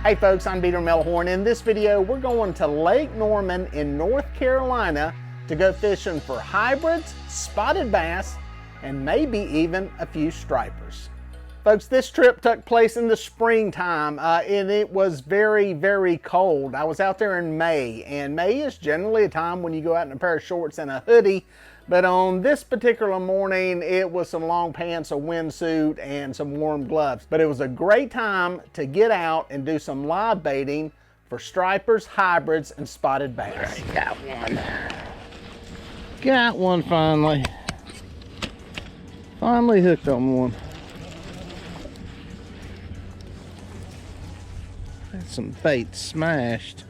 Hey folks, I'm Melhorn. In this video, we're going to Lake Norman in North Carolina to go fishing for hybrids, spotted bass, and maybe even a few stripers. Folks, this trip took place in the springtime and it was very, very cold. I was out there in May, and May is generally a time when you go out in a pair of shorts and a hoodie. But on this particular morning, it was some long pants, a windsuit, and some warm gloves. But it was a great time to get out and do some live baiting for stripers, hybrids, and spotted bass. Right, got one. Got one finally. Finally hooked on one. Had some bait smashed.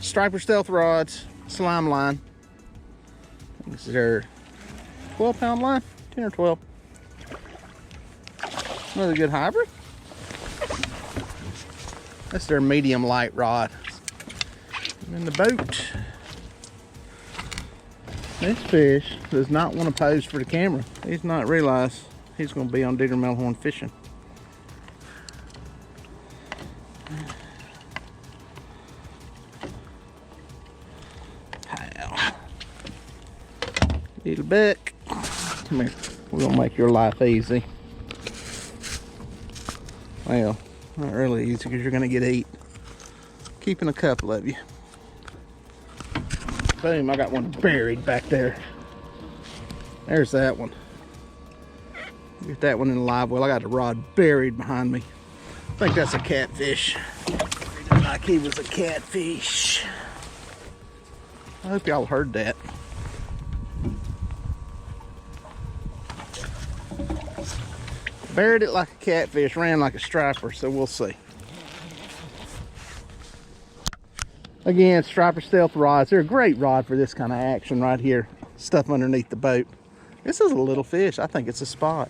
Striper stealth rods, slime line. This is their 12-pound line, 10 or 12. Another good hybrid. That's their medium light rod. And in the boat. This fish does not want to pose for the camera. He's not realized he's going to be on Melhorn fishing. Little buck, come here. We're gonna make your life easy. Well, not really easy because you're gonna get eat. Keeping a couple of you. Boom! I got one buried back there. There's that one. Get that one in the live well. I got the rod buried behind me. I think that's a catfish. Like he was a catfish. I hope y'all heard that. Buried it like a catfish, ran like a striper, so we'll see. Again, striper stealth rods. They're a great rod for this kind of action right here. Stuff underneath the boat. This is a little fish. I think it's a spot.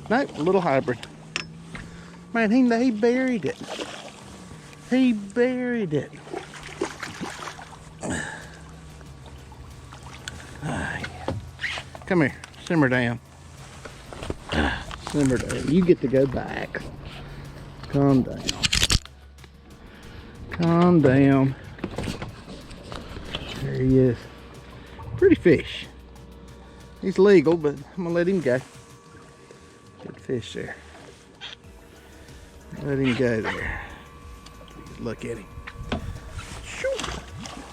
Nope, a little hybrid. Man, he buried it. He buried it. Come here, simmer down. Simmer down. You get to go back. Calm down. Calm down. There he is. Pretty fish. He's legal, but I'm gonna let him go. Good fish there. Let him go there. Look at him.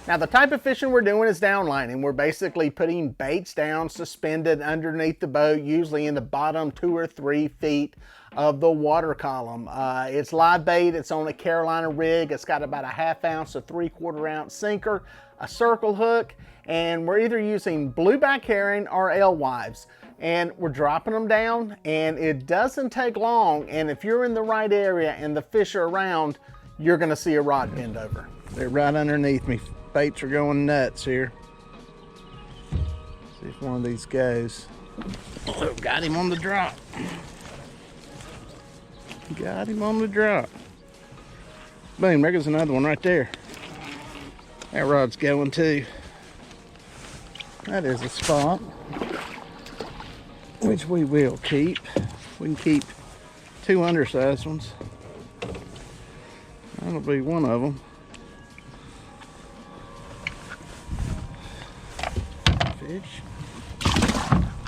Now the type of fishing we're doing is downlining. We're basically putting baits down suspended underneath the boat, usually in the bottom 2 or 3 feet of the water column. It's live bait. It's on a Carolina rig. It's got about a 1/2 ounce to 3/4 ounce sinker, a circle hook, and we're either using blueback herring or alewives. And we're dropping them down, and it doesn't take long. And if you're in the right area and the fish are around, you're gonna see a rod bend over. They're right underneath me. Baits are going nuts here. See if one of these goes. Oh, got him on the drop. Got him on the drop. Boom, there goes another one right there. That rod's going too. That is a spot, which we will keep. We can keep 2 undersized ones. That'll be one of them. Fish.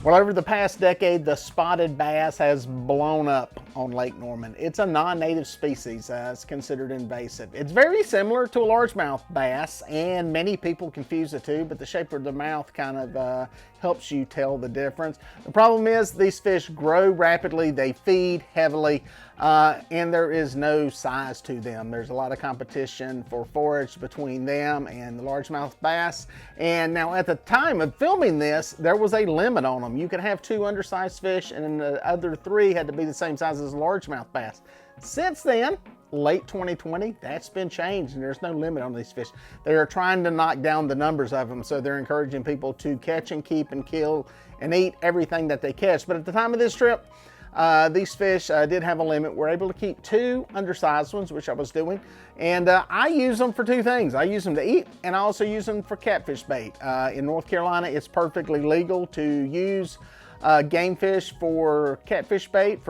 Well, over the past decade, the spotted bass has blown up on Lake Norman. It's a non-native species. It's considered invasive. It's very similar to a largemouth bass, and many people confuse the two, but the shape of the mouth kind of helps you tell the difference. The problem is these fish grow rapidly, they feed heavily, and there is no size to them. There's a lot of competition for forage between them and the largemouth bass. And now at the time of filming this, there was a limit on them. You could have 2 undersized fish, and the other 3 had to be the same size as a largemouth bass. Since then, late 2020, that's been changed, and there's no limit on these fish. They are trying to knock down the numbers of them, so they're encouraging people to catch and keep and kill and eat everything that they catch. But at the time of this trip, these fish did have a limit. We're able to keep 2 undersized ones, which I was doing, and I use them for 2 things. I use them to eat, and I also use them for catfish bait. In North Carolina, it's perfectly legal to use game fish for catfish bait,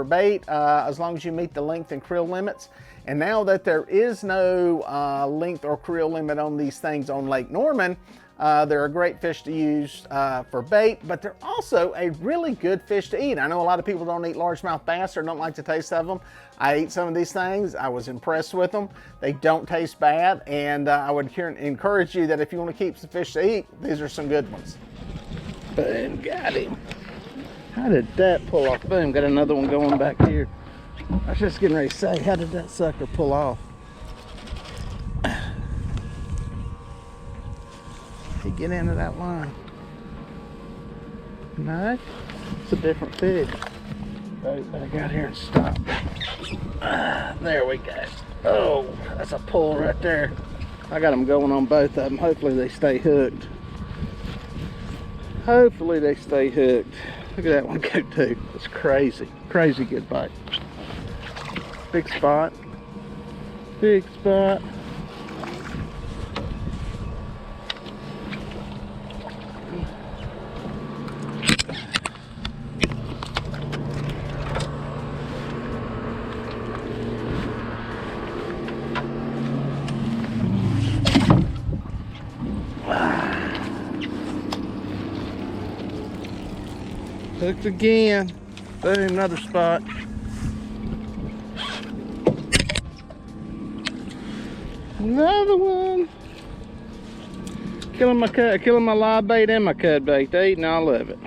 as long as you meet the length and krill limits. And now that there is no length or creel limit on these things on Lake Norman, they're a great fish to use for bait, but they're also a really good fish to eat. I know a lot of people don't eat largemouth bass or don't like the taste of them. I ate some of these things. I was impressed with them. They don't taste bad, and I would encourage you that if you want to keep some fish to eat, these are some good ones. Boom, got him. How did that pull off? Boom, got another one going back here. I was just getting ready to say, how did that sucker pull off? He get into that line. No, it's a different fish. Boat back out here and stop. There we go. Oh, that's a pull right there. I got them going on both of them. Hopefully they stay hooked. Hopefully they stay hooked. Look at that one go too. It's crazy. Crazy good bite. Big spot. Big spot. Hooked again. Boom, another spot. Another one. Killing my live bait and my cut bait. They eating all of it.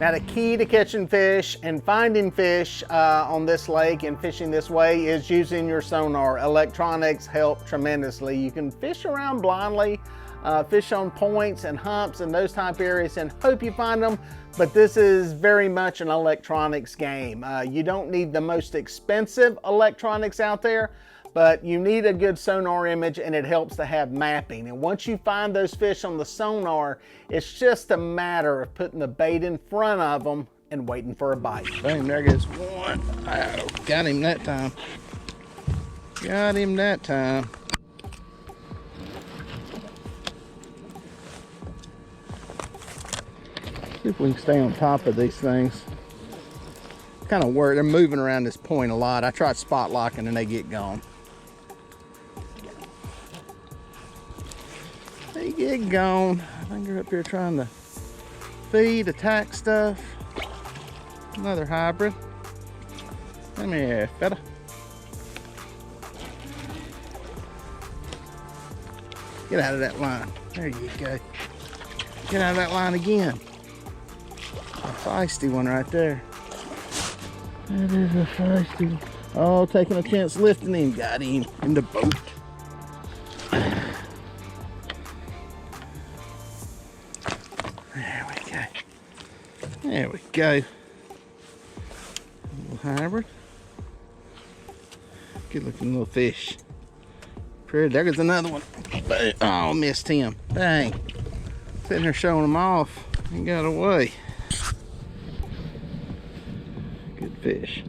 Now the key to catching fish and finding fish on this lake and fishing this way is using your sonar. Electronics help tremendously. You can fish around blindly, fish on points and humps and those type areas and hope you find them, but this is very much an electronics game. You don't need the most expensive electronics out there, but you need a good sonar image, and it helps to have mapping. And once you find those fish on the sonar, it's just a matter of putting the bait in front of them and waiting for a bite. Boom, there goes one. Oh, got him that time. Got him that time. See if we can stay on top of these things. Kind of work. They're moving around this point a lot. I tried spot locking and they get gone. They get gone. I think they're up here trying to feed, attack stuff. Another hybrid. Come here, fella. Get out of that line. There you go. Get out of that line again. A feisty one right there. That is a feisty one. Oh, taking a chance lifting him. Got him in the boat. There we go. There we go. A little hybrid. Good looking little fish. Pretty. There goes another one. Oh, missed him. Dang. Sitting there showing them off. He got away. Good fish.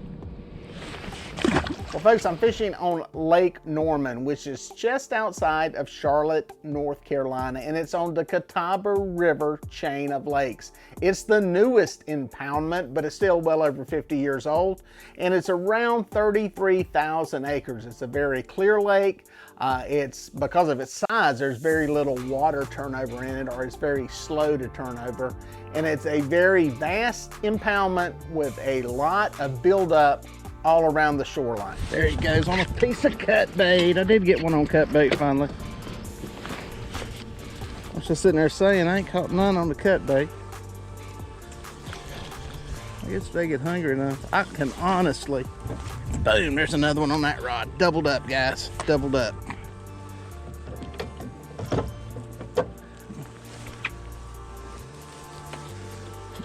Well, folks, I'm fishing on Lake Norman, which is just outside of Charlotte, North Carolina, and it's on the Catawba River chain of lakes. It's the newest impoundment, but it's still well over 50 years old, and it's around 33,000 acres. It's a very clear lake. It's because of its size, there's very little water turnover in it, or it's very slow to turn over, and it's a very vast impoundment with a lot of buildup all around the shoreline. There he goes on a piece of cut bait. I did get one on cut bait finally. I was just sitting there saying I ain't caught none on the cut bait. I guess they get hungry enough. I can honestly. Boom, there's another one on that rod. Doubled up, guys. Doubled up.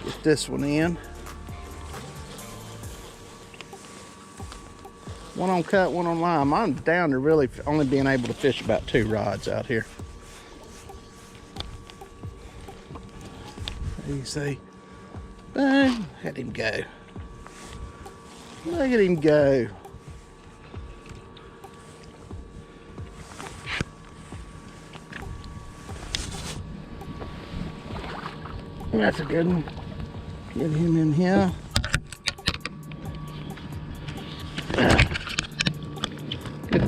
Get this one in. One on cut, one on line. I'm down to really only being able to fish about 2 rods out here. There you see. Boom. Let him go. Look at him go. That's a good one. Get him in here.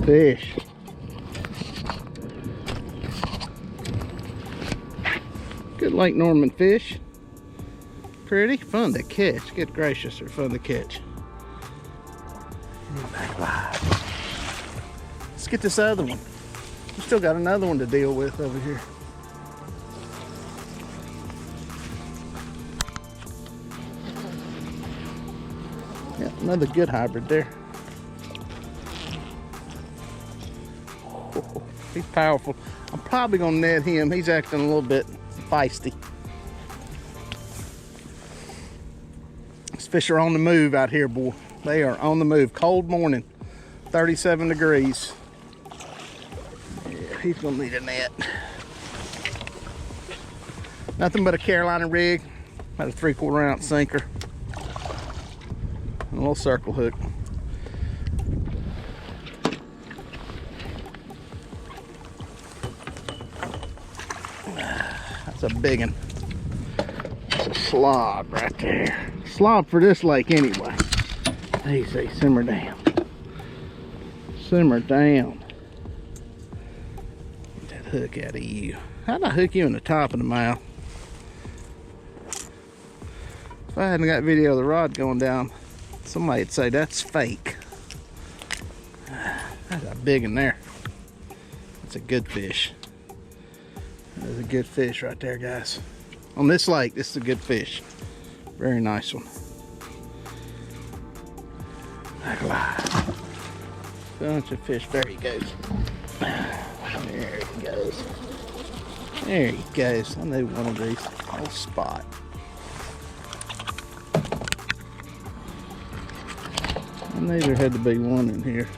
fish. Good Lake Norman fish. Pretty fun to catch. Good gracious, they're fun to catch. Back live. Let's get this other one. We still got another one to deal with over here. Yeah, another good hybrid there. Oh, he's powerful. I'm probably gonna net him. He's acting a little bit feisty. These fish are on the move out here, boy. They are on the move. Cold morning, 37 degrees. Yeah, he's gonna need a net. Nothing but a Carolina rig, about a 3/4 ounce sinker, and a little circle hook. That's a big one. That's a slob right there. Slob for this lake anyway. Easy, simmer down. Simmer down. Get that hook out of you. How'd I hook you in the top of the mouth? If I hadn't got video of the rod going down, somebody'd say that's fake. That's a big one there. That's a good fish. That's a good fish right there, guys. On this lake, this is a good fish. Very nice one. Back alive. Bunch of fish. There he goes. There he goes. There he goes. I knew one of these. Old spot. I knew there had to be one in here.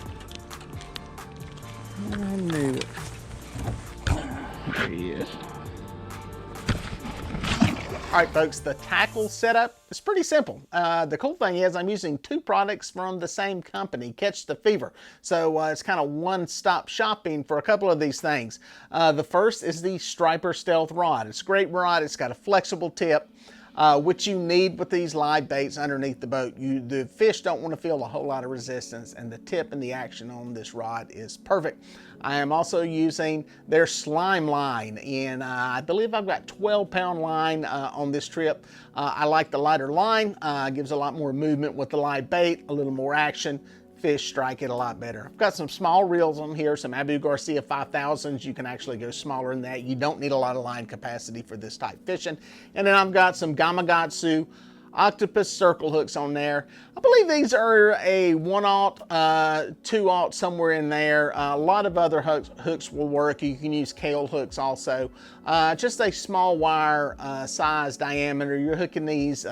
I knew it. There he is. All right, folks, the tackle setup is pretty simple. The cool thing is I'm using 2 products from the same company, Catch the Fever. So it's kind of one-stop shopping for a couple of these things. The first is the Striper Stealth Rod. It's a great rod. It's got a flexible tip, which you need with these live baits underneath the boat. The fish don't want to feel a whole lot of resistance, and the tip and the action on this rod is perfect. I am also using their slime line, and I believe I've got 12-pound line on this trip. I like the lighter line. Gives a lot more movement with the live bait, a little more action. Fish strike it a lot better. I've got some small reels on here, some Abu Garcia 5000s. You can actually go smaller than that. You don't need a lot of line capacity for this type fishing. And then I've got some Gamakatsu octopus circle hooks on there. I believe these are a 1/0, 2/0, somewhere in there. A lot of other hooks will work. You can use Kale hooks also. Just a small wire size diameter. You're hooking these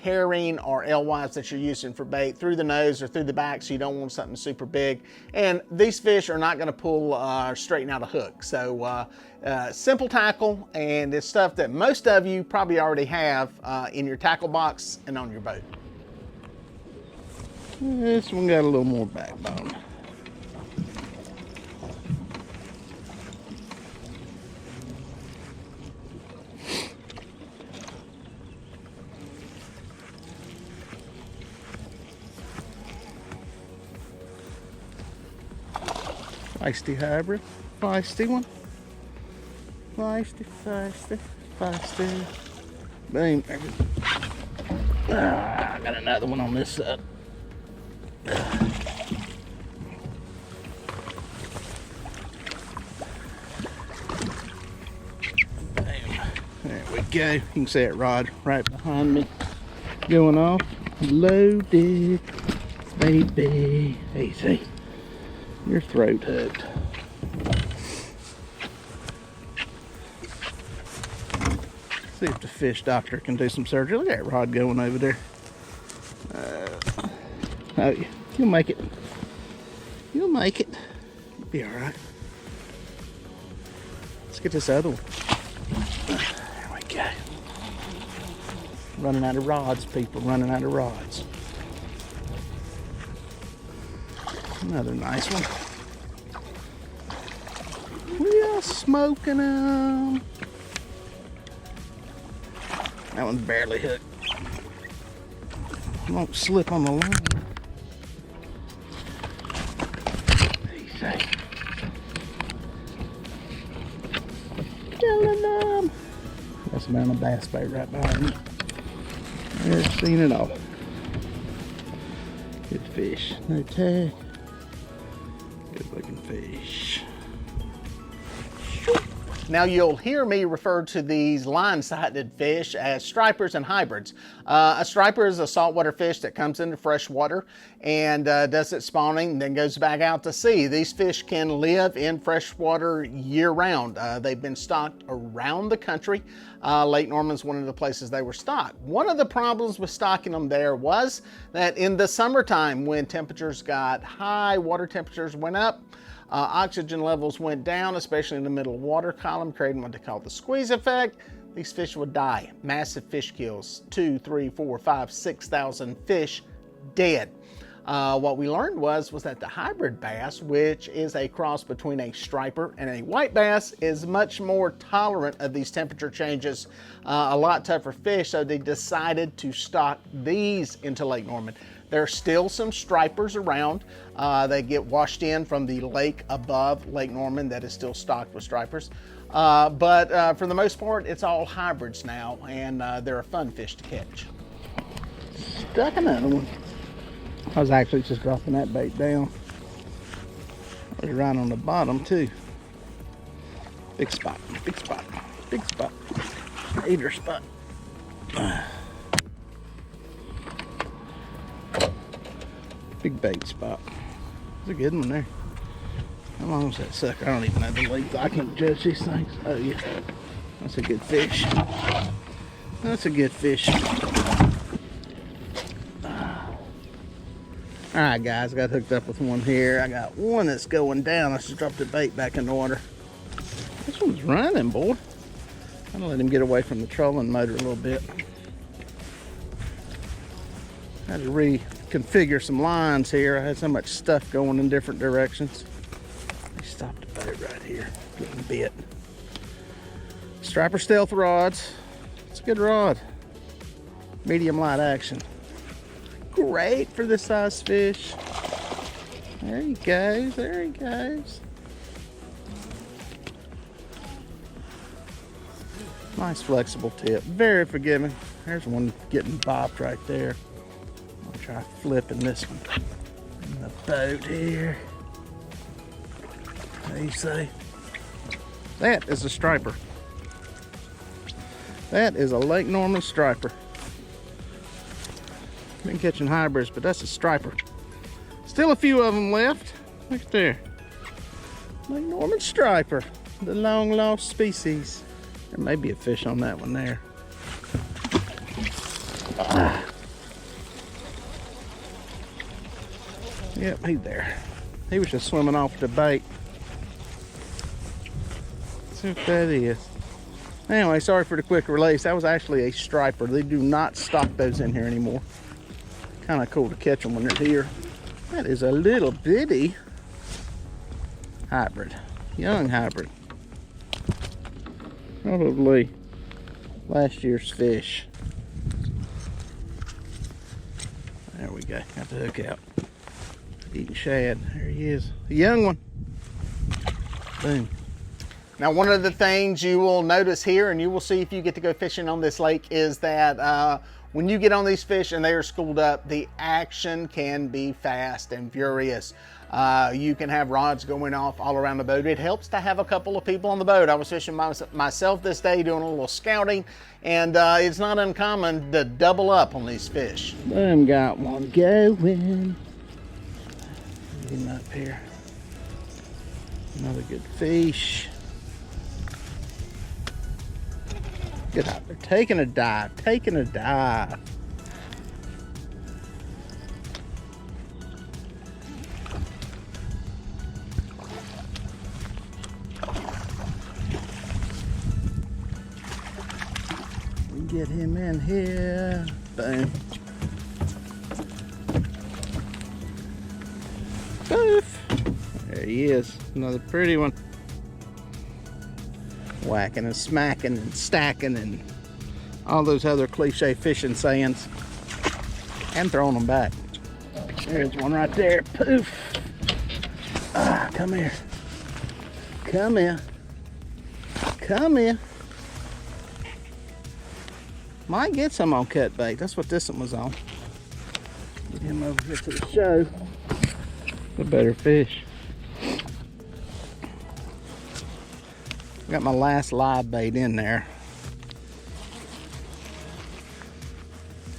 herring or alewives that you're using for bait through the nose or through the back, so you don't want something super big. And these fish are not going to pull straighten out a hook. So simple tackle, and it's stuff that most of you probably already have in your tackle box and on your boat. This one got a little more backbone. Feisty hybrid, feisty one. Feisty, feisty, feisty. Boom. I got another one on this side. There we go. You can see it rod right behind me going off. Loaded, baby. Easy. Your throat hooked. See if the fish doctor can do some surgery. Look at that rod going over there. Oh, you'll make it. You'll make it. You'll be all right. Let's get this other one. There we go. Running out of rods, people. Running out of rods. Another nice one. We are smoking them. That one's barely hooked. Won't slip on the line. tossing down a bass bait right behind me. Never seen it all. Good fish. No tag. Good looking fish. Now you'll hear me refer to these line-sighted fish as stripers and hybrids. A striper is a saltwater fish that comes into fresh water and does its spawning, then goes back out to sea. These fish can live in freshwater year-round. They've been stocked around the country. Lake Norman's one of the places they were stocked. One of the problems with stocking them there was that in the summertime, when temperatures got high, water temperatures went up, oxygen levels went down, especially in the middle water column, creating what they call the squeeze effect. These fish would die. Massive fish kills, 2, 3, 4, 5, 6,000 fish dead. What we learned was that the hybrid bass, which is a cross between a striper and a white bass, is much more tolerant of these temperature changes, a lot tougher fish, so they decided to stock these into Lake Norman. There are still some stripers around. They get washed in from the lake above Lake Norman that is still stocked with stripers. But for the most part, it's all hybrids now, and they're a fun fish to catch. Stuck another one. I was actually just dropping that bait down. I was right on the bottom too. Big spot, big spot, big spot. Eater spot. Big bait spot. It's a good one there. How long is that sucker? I don't even know the length. I can't judge these things. Oh yeah. That's a good fish. That's a good fish. Alright guys, I got hooked up with one here. I got one that's going down. I just dropped the bait back in the water. This one's running, boy. I'm gonna let him get away from the trolling motor a little bit. I had to reconfigure some lines here. I had so much stuff going in different directions. Let me stop the boat right here. Getting bit. Striper Stealth rods. It's a good rod. Medium light action. Great for this size fish. There he goes, there he goes. Nice flexible tip, very forgiving. There's one getting bopped right there. I'll try flipping this one in the boat here. What do you say? That is a striper. That is a Lake Norman striper. Been catching hybrids, but that's a striper. Still a few of them left. Look at there. Lake Norman striper, the long lost species. There may be a fish on that one there. Yep, he's there. He was just swimming off the bait. Let's see what that is. Anyway, sorry for the quick release. That was actually a striper. They do not stock those in here anymore. Kind of cool to catch them when they're here. That is a little bitty hybrid, young hybrid. Probably last year's fish. There we go, got the hook out. Eating shad, there he is, a young one. Boom. Now, one of the things you will notice here, and you will see if you get to go fishing on this lake, is that when you get on these fish and they are schooled up, the action can be fast and furious. You can have rods going off all around the boat. It helps to have a couple of people on the boat. I was fishing myself this day, doing a little scouting, and it's not uncommon to double up on these fish. Boom, got one going. Get him up here. Another good fish. Get out there, taking a dive, taking a dive. We get him in here. Boom. Poof. There he is, another pretty one. Whacking and smacking and stacking and all those other cliche fishing sayings, and throwing them back. There's one right there. Poof. Ah, come here. Come here. Come here. Might get some on cut bait. That's what this one was on. Get him over here to the show. A better fish. Got my last live bait in there.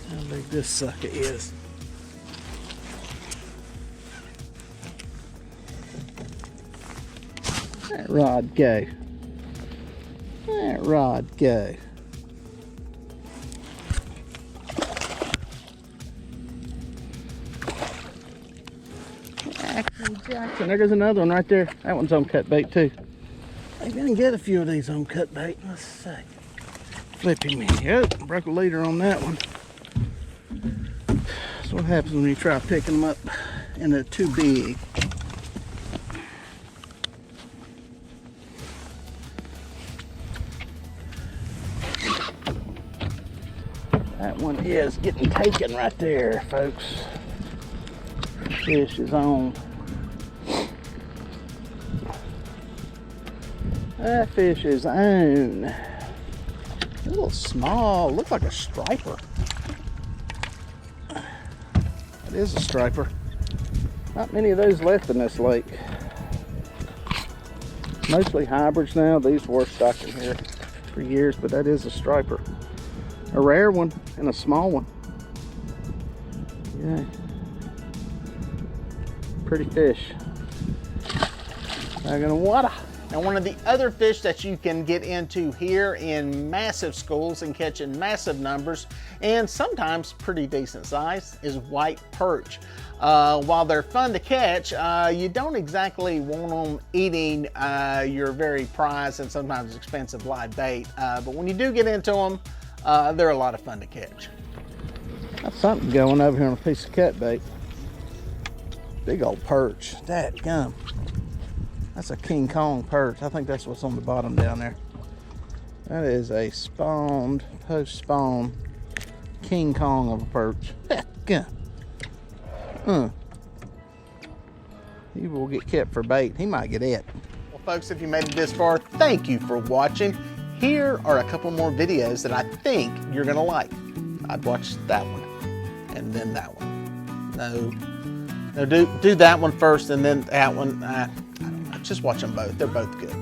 How big this sucker is. That rod go. That rod go. Jackson, there goes another one right there. That one's on cut bait too. Maybe I can get a few of these on cut bait. Let's see. Flipping me. Yep, broke a leader on that one. That's what happens when you try picking them up and they're too big. That one is getting taken right there, folks. Fish is on. That fish is on. A little small, look like a striper. That is a striper. Not many of those left in this lake. Mostly hybrids now. These were stuck in here for years, but that is a striper. A rare one and a small one. Yeah. Pretty fish. Back in the water. Now, one of the other fish that you can get into here in massive schools and catch in massive numbers, and sometimes pretty decent size, is white perch. While they're fun to catch, you don't exactly want them eating your very prized and sometimes expensive live bait. But when you do get into them, they're a lot of fun to catch. Got something going over here on a piece of cut bait. Big old perch. Dadgum. That's a King Kong perch. I think that's what's on the bottom down there. That is a spawned, post-spawn King Kong of a perch. He will get kept for bait. He might get it. Well, folks, if you made it this far, thank you for watching. Here are a couple more videos that I think you're gonna like. I'd watch that one and then that one. No, do that one first and then that one. I don't know. Just watch them both. They're both good.